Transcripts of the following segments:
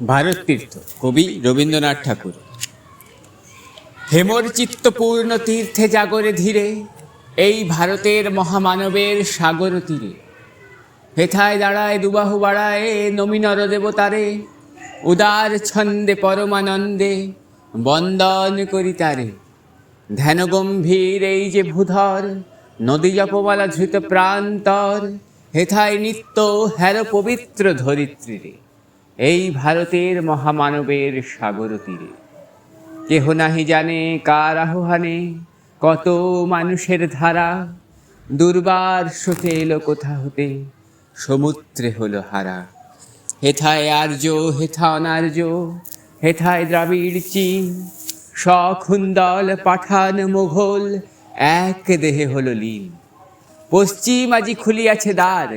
ভারত তীর্থ, কবি রবীন্দ্রনাথ ঠাকুর। হেমর চিত্তপূর্ণ তীর্থে জাগরে ধীরে, এই ভারতের মহামানবের সাগর তীরে। হেথায় দাঁড়ায় দুবাহু বাড়ায় নমি নর দেবতারে, উদার ছন্দে পরমানন্দে বন্দন করি তারে। ধ্যান গম্ভীর এই যে ভূধর, নদী জপমালা ধৃত প্রান্তর। হেথায় নিত্য হের পবিত্র ধরিত্রীরে, এই ভারতের মহামানবের সাগর তীরে। কেহ নাহি জানে কার আহ্বানে, কত মানুষের ধারা। দুর্বার স্রোতে এলো কোথা হতে, সমুদ্রে হলো হারা। হেথায় আর্য, হেথা অনার্য, হেথায় দ্রাবিড় চীন। সখুন্দল পাঠান মোঘল, এক দেহে হলো লীন। পশ্চিম আজি খুলিয়াছে দ্বার,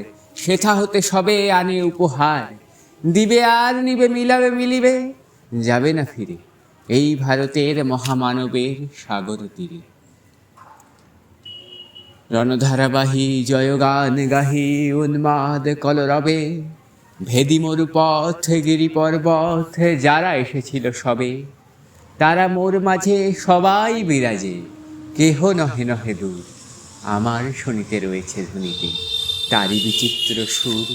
সেথা হতে সবে আনে উপহার। দিবে আর নিবে, মিলাবে মিলিবে, যাবে না ফিরে, এই ভারতের মহামানবের সাগর তীরে। রণধারাবাহী জয়গান গাহি উন্মাদ কলরবে, ভেদি মরু পথ গিরি পর্বত যারা এসেছিল সবে। তারা মোর মাঝে সবাই বিরাজে, কেহ নহে নহে দূর। আমার শুনিতে রয়েছে ধ্বনিতে তারি বিচিত্র সুর।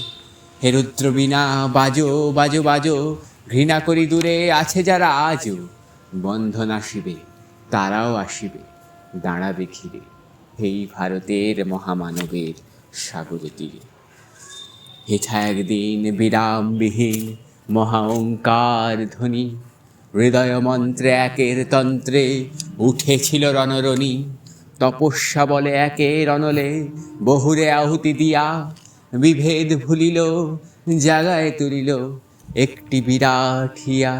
হে রুদ্র বীণা বাজো বাজো বাজো, ঘৃণা করি দূরে আছে যারা আজও। বন্ধন আসিবে, তারাও আসিবে, দাঁড়াবে ঘিরে, এই ভারতের মহামানবের সাগর তীরে। হেথা একদিন বিরামবিহীন মহা ওঙ্কার ধ্বনি, হৃদয় মন্ত্রে একের তন্ত্রে উঠেছিল রণরণী। তপস্যা বলে একের অনলে বহুরে আহুতি দিয়া, বিভেদ ভুলিল জাগায় তুলিল একটি বিরাট হিয়া।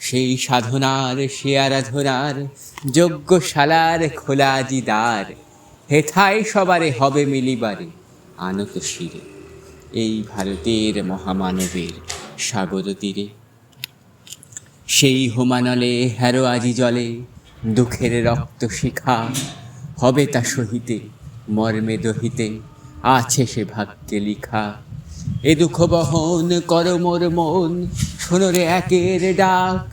সেই সাধনার সে আরাধনার যজ্ঞশালার খোলা আজি দ্বার। হেথায় সবারে হবে মিলিবারে আনত শিরে, এই ভারতের মহামানবের সাগর তীরে। সেই হোমানলে হেরো আজি জলে দুঃখের রক্ত শিখা। হবে তা সহিতে মর্মে দহিতে, আছে সে ভাগ্যে লিখা। এ দুঃখ বহন কর মোর মন, শোনো রে একের ডাক।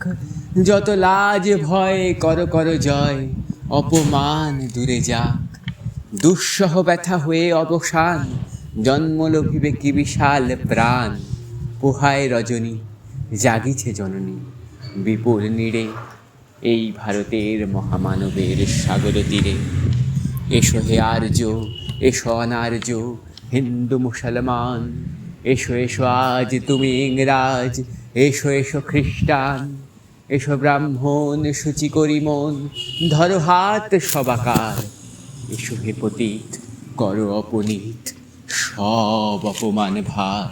যত লাজ ভয় কর কর জয়, অপমান দূরে যাক। দুঃসহ ব্যথা হয়ে অবসান, জন্ম লভিবে কি বিশাল প্রাণ। পোহায় রজনী, জাগিছে জননী, বিপুল নীড়ে, এই ভারতের মহামানবের সাগর তীরে। এসো হে আর্য, এসো অনার্য, হিন্দু মুসলমান। এসো এসো আজ তুমি ইংরাজ, এসো এসো খ্রিস্টান। এসো ব্রাহ্মণ সূচি করি মন, ধরো হাত সবাকার। এসো হে পতিত, করো অপনীত সব অপমান ভার।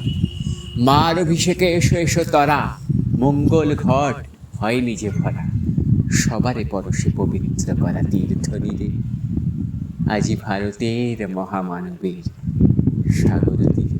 মার অভিষেকে এসো এসো তরা, মঙ্গল ঘট হয় নিজে ভরা। সবারে পরশে পবিত্র করা তীর্থ নিরে, আজি ভারতের মহামানবের সাগর তীরে।